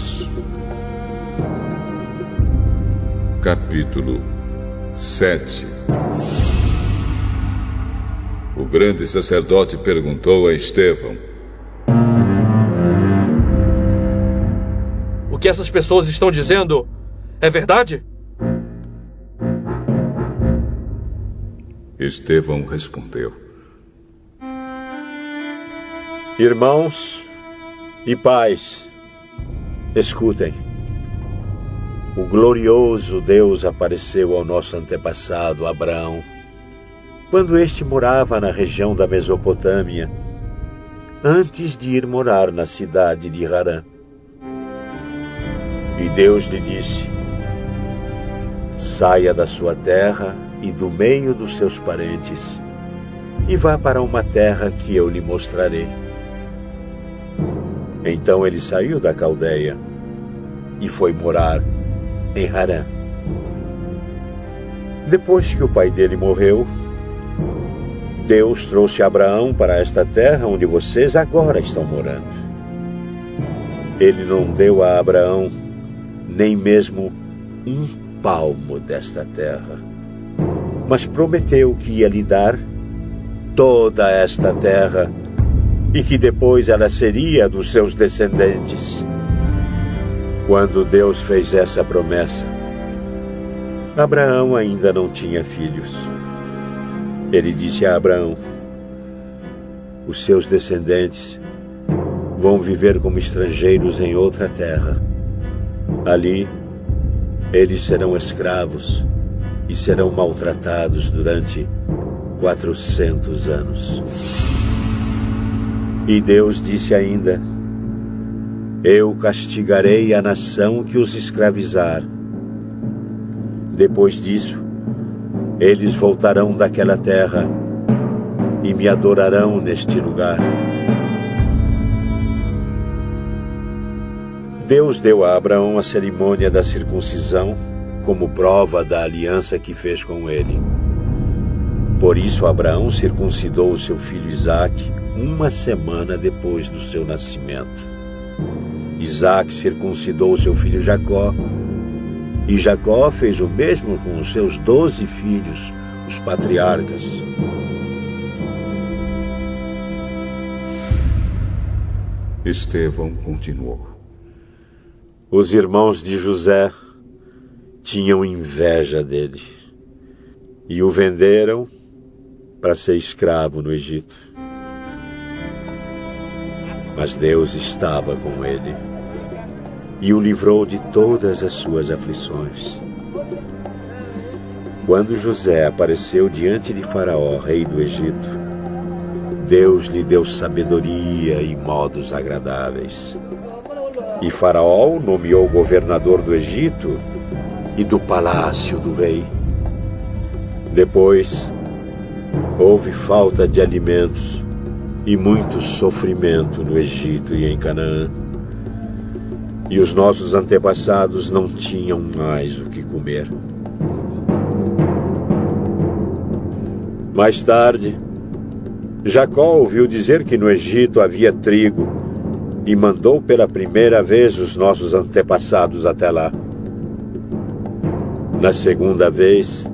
Deus. Capítulo 7. O grande sacerdote perguntou a Estevão: o que essas pessoas estão dizendo é verdade? Estevão respondeu: Irmãos e pais, escutem. O glorioso Deus apareceu ao nosso antepassado Abraão, quando este morava na região da Mesopotâmia, antes de ir morar na cidade de Harã. E Deus lhe disse: saia da sua terra e do meio dos seus parentes, e vá para uma terra que eu lhe mostrarei. Então ele saiu da Caldeia e foi morar em Harã. Depois que o pai dele morreu, Deus trouxe Abraão para esta terra onde vocês agora estão morando. Ele não deu a Abraão nem mesmo um palmo desta terra, mas prometeu que ia lhe dar toda esta terra e que depois ela seria dos seus descendentes. Quando Deus fez essa promessa, Abraão ainda não tinha filhos. Ele disse a Abraão: os seus descendentes vão viver como estrangeiros em outra terra. Ali, eles serão escravos e serão maltratados durante 400 anos. E Deus disse ainda: eu castigarei a nação que os escravizar. Depois disso, eles voltarão daquela terra e me adorarão neste lugar. Deus deu a Abraão a cerimônia da circuncisão como prova da aliança que fez com ele. Por isso, Abraão circuncidou o seu filho Isaque 1 semana depois do seu nascimento. Isaque circuncidou o seu filho Jacó, e Jacó fez o mesmo com os seus 12 filhos, os patriarcas. Estevão continuou: os irmãos de José tinham inveja dele e o venderam para ser escravo no Egito. Mas Deus estava com ele e o livrou de todas as suas aflições. Quando José apareceu diante de Faraó, rei do Egito, Deus lhe deu sabedoria e modos agradáveis. E Faraó o nomeou governador do Egito e do palácio do rei. Depois, houve falta de alimentos e muito sofrimento no Egito e em Canaã. E os nossos antepassados não tinham mais o que comer. Mais tarde, Jacó ouviu dizer que no Egito havia trigo e mandou pela primeira vez os nossos antepassados até lá. Na segunda vez,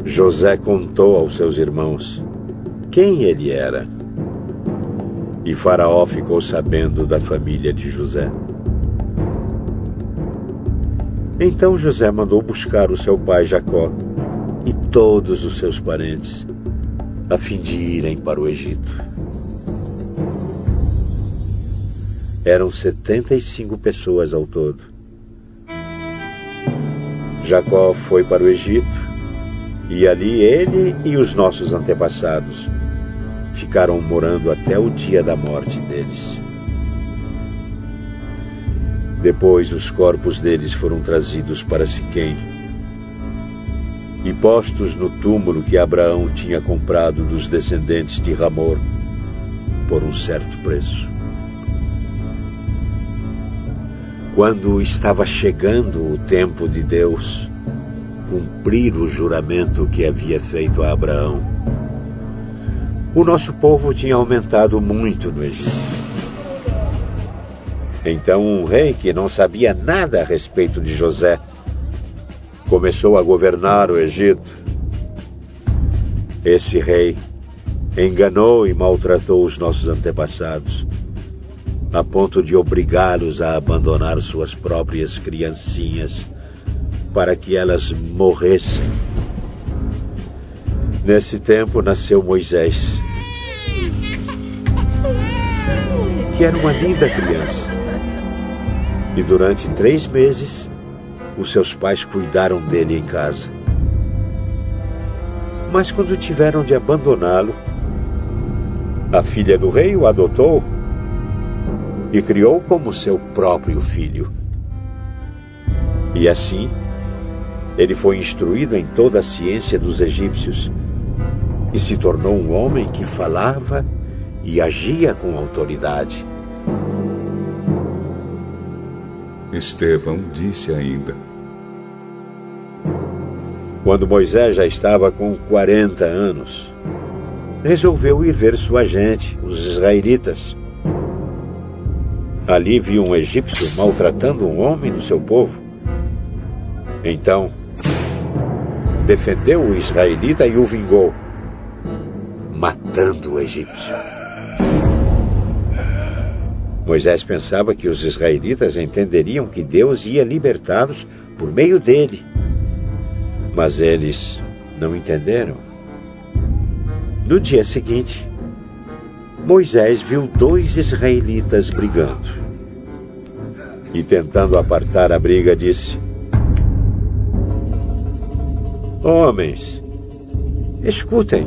José contou aos seus irmãos quem ele era. E Faraó ficou sabendo da família de José. Então José mandou buscar o seu pai Jacó e todos os seus parentes, a fim de irem para o Egito. Eram 75 pessoas ao todo. Jacó foi para o Egito, e ali ele e os nossos antepassados ficaram morando até o dia da morte deles. Depois os corpos deles foram trazidos para Siquém e postos no túmulo que Abraão tinha comprado dos descendentes de Hamor por um certo preço. Quando estava chegando o tempo de Deus cumprir o juramento que havia feito a Abraão, o nosso povo tinha aumentado muito no Egito. Então um rei que não sabia nada a respeito de José começou a governar o Egito. Esse rei enganou e maltratou os nossos antepassados, a ponto de obrigá-los a abandonar suas próprias criancinhas para que elas morressem. Nesse tempo nasceu Moisés, que era uma linda criança. E durante 3 meses, os seus pais cuidaram dele em casa. Mas quando tiveram de abandoná-lo, a filha do rei o adotou e criou como seu próprio filho. E assim, ele foi instruído em toda a ciência dos egípcios e se tornou um homem que falava e agia com autoridade. Estevão disse ainda: Quando Moisés já estava com 40 anos, resolveu ir ver sua gente, os israelitas. Ali viu um egípcio maltratando um homem do seu povo. Então, defendeu o israelita e o vingou, matando o egípcio. Moisés pensava que os israelitas entenderiam que Deus ia libertá-los por meio dele. Mas eles não entenderam. No dia seguinte, Moisés viu 2 israelitas brigando. E tentando apartar a briga, disse: Homens, escutem.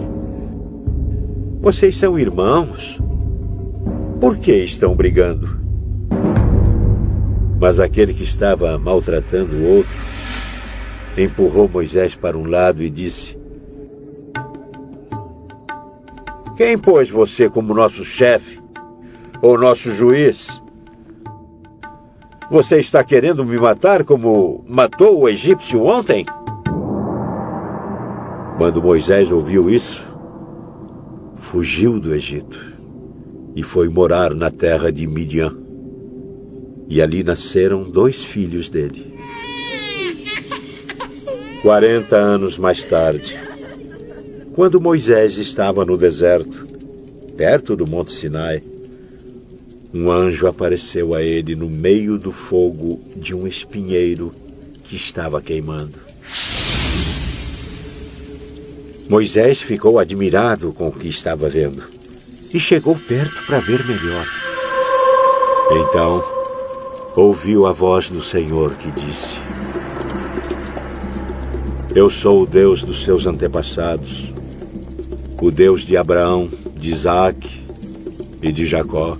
Vocês são irmãos. Por que estão brigando? Mas aquele que estava maltratando o outro empurrou Moisés para um lado e disse: Quem pôs você como nosso chefe ou nosso juiz? Você está querendo me matar como matou o egípcio ontem? Quando Moisés ouviu isso, fugiu do Egito e foi morar na terra de Midian. E ali nasceram 2 filhos dele. 40 anos mais tarde, quando Moisés estava no deserto, perto do Monte Sinai, um anjo apareceu a ele no meio do fogo de um espinheiro que estava queimando. Moisés ficou admirado com o que estava vendo e chegou perto para ver melhor. Então, ouviu a voz do Senhor que disse: Eu sou o Deus dos seus antepassados, o Deus de Abraão, de Isaque e de Jacó.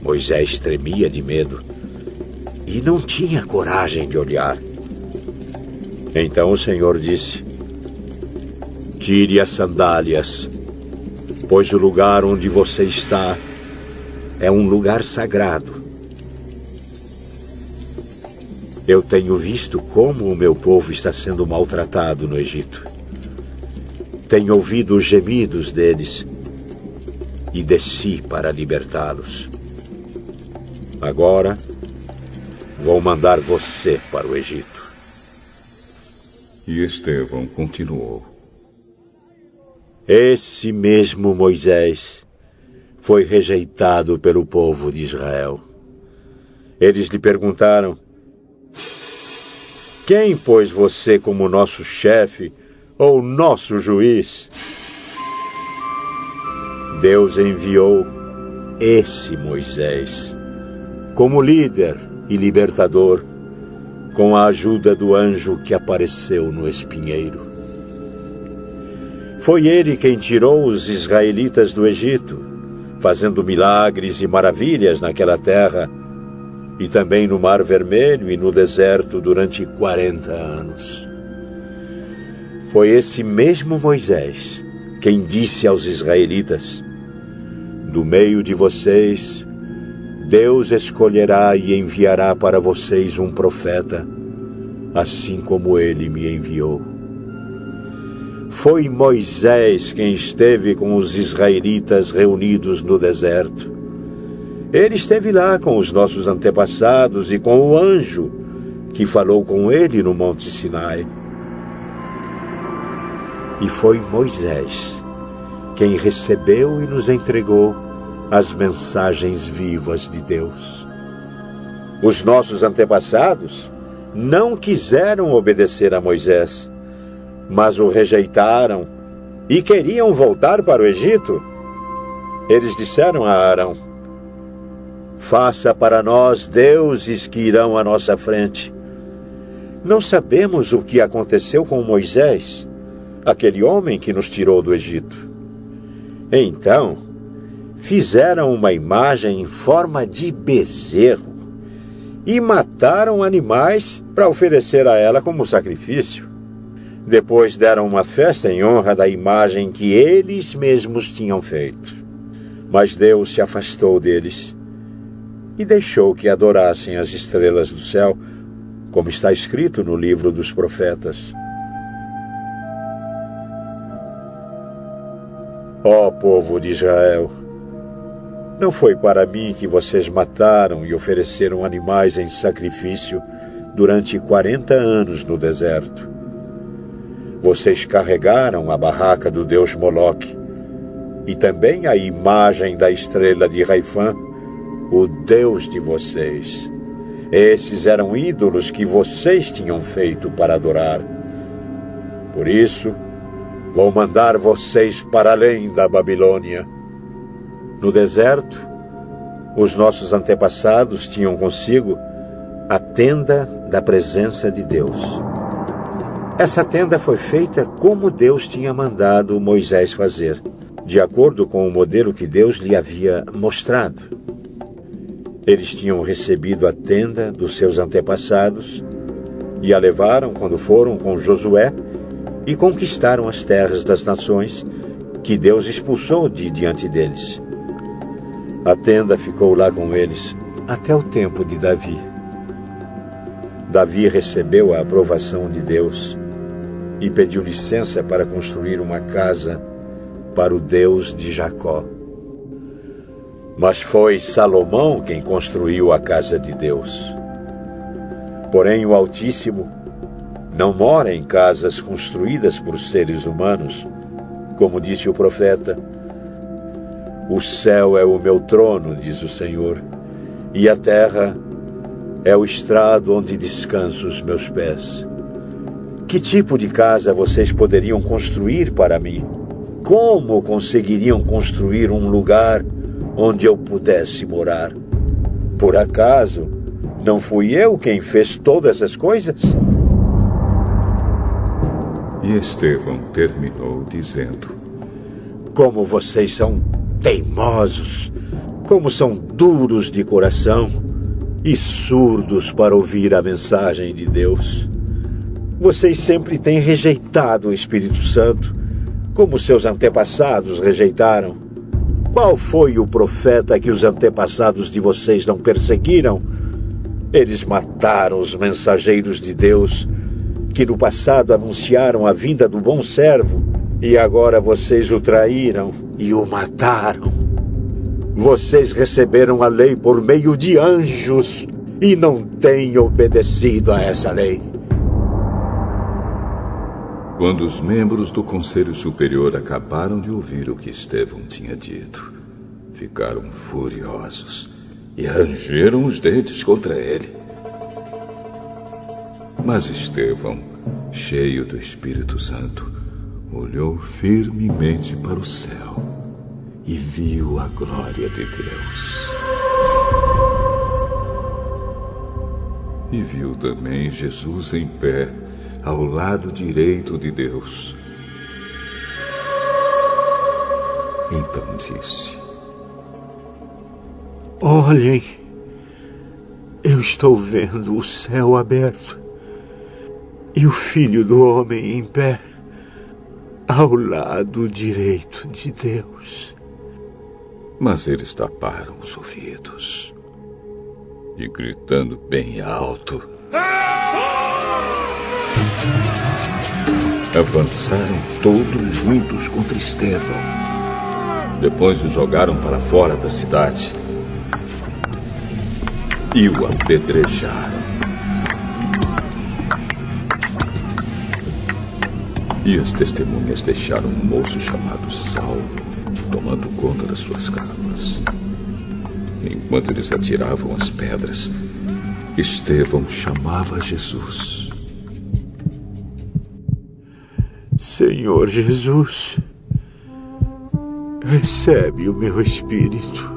Moisés tremia de medo e não tinha coragem de olhar. Então o Senhor disse: Tire as sandálias, pois o lugar onde você está é um lugar sagrado. Eu tenho visto como o meu povo está sendo maltratado no Egito. Tenho ouvido os gemidos deles e desci para libertá-los. Agora, vou mandar você para o Egito. E Estevão continuou: Esse mesmo Moisés foi rejeitado pelo povo de Israel. Eles lhe perguntaram: Quem pôs você como nosso chefe ou nosso juiz? Deus enviou esse Moisés como líder e libertador, com a ajuda do anjo que apareceu no espinheiro. Foi ele quem tirou os israelitas do Egito, fazendo milagres e maravilhas naquela terra, e também no Mar Vermelho e no deserto durante 40 anos. Foi esse mesmo Moisés quem disse aos israelitas: Do meio de vocês, Deus escolherá e enviará para vocês um profeta, assim como ele me enviou. Foi Moisés quem esteve com os israelitas reunidos no deserto. Ele esteve lá com os nossos antepassados e com o anjo que falou com ele no Monte Sinai. E foi Moisés quem recebeu e nos entregou as mensagens vivas de Deus. Os nossos antepassados não quiseram obedecer a Moisés, mas o rejeitaram e queriam voltar para o Egito. Eles disseram a Arão: faça para nós deuses que irão à nossa frente. Não sabemos o que aconteceu com Moisés, aquele homem que nos tirou do Egito. Então, fizeram uma imagem em forma de bezerro e mataram animais para oferecer a ela como sacrifício. Depois deram uma festa em honra da imagem que eles mesmos tinham feito. Mas Deus se afastou deles e deixou que adorassem as estrelas do céu, como está escrito no livro dos profetas. Ó povo de Israel, não foi para mim que vocês mataram e ofereceram animais em sacrifício durante 40 anos no deserto. Vocês carregaram a barraca do deus Moloque e também a imagem da estrela de Raifã, o deus de vocês. Esses eram ídolos que vocês tinham feito para adorar. Por isso, vou mandar vocês para além da Babilônia. No deserto, os nossos antepassados tinham consigo a tenda da presença de Deus. Essa tenda foi feita como Deus tinha mandado Moisés fazer, de acordo com o modelo que Deus lhe havia mostrado. Eles tinham recebido a tenda dos seus antepassados e a levaram quando foram com Josué e conquistaram as terras das nações que Deus expulsou de diante deles. A tenda ficou lá com eles até o tempo de Davi. Davi recebeu a aprovação de Deus e pediu licença para construir uma casa para o Deus de Jacó. Mas foi Salomão quem construiu a casa de Deus. Porém, o Altíssimo não mora em casas construídas por seres humanos, como disse o profeta: o céu é o meu trono, diz o Senhor, e a terra é o estrado onde descansam os meus pés. Que tipo de casa vocês poderiam construir para mim? Como conseguiriam construir um lugar onde eu pudesse morar? Por acaso, não fui eu quem fez todas essas coisas? E Estevão terminou dizendo: como vocês são teimosos, como são duros de coração e surdos para ouvir a mensagem de Deus. Vocês sempre têm rejeitado o Espírito Santo, como seus antepassados rejeitaram. Qual foi o profeta que os antepassados de vocês não perseguiram? Eles mataram os mensageiros de Deus, que no passado anunciaram a vinda do bom servo, e agora vocês o traíram e o mataram. Vocês receberam a lei por meio de anjos e não têm obedecido a essa lei. Quando os membros do Conselho Superior acabaram de ouvir o que Estevão tinha dito, ficaram furiosos e rangeram os dentes contra ele. Mas Estevão, cheio do Espírito Santo, olhou firmemente para o céu e viu a glória de Deus. E viu também Jesus em pé, ao lado direito de Deus. Então disse: olhem, eu estou vendo o céu aberto e o Filho do Homem em pé, ao lado direito de Deus. Mas eles taparam os ouvidos e, gritando bem alto, avançaram todos juntos contra Estevão. Depois o jogaram para fora da cidade e o apedrejaram. E as testemunhas deixaram um moço chamado Saulo tomando conta das suas capas. Enquanto eles atiravam as pedras, Estevão chamava Jesus. Senhor Jesus, recebe o meu espírito.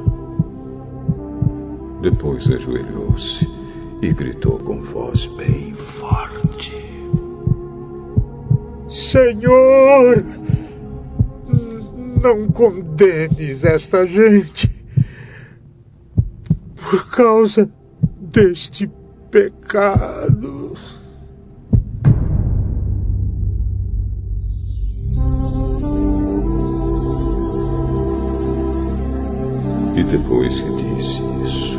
Depois ajoelhou-se e gritou com voz bem forte: Senhor, não condenes esta gente por causa deste pecado. E depois que disse isso,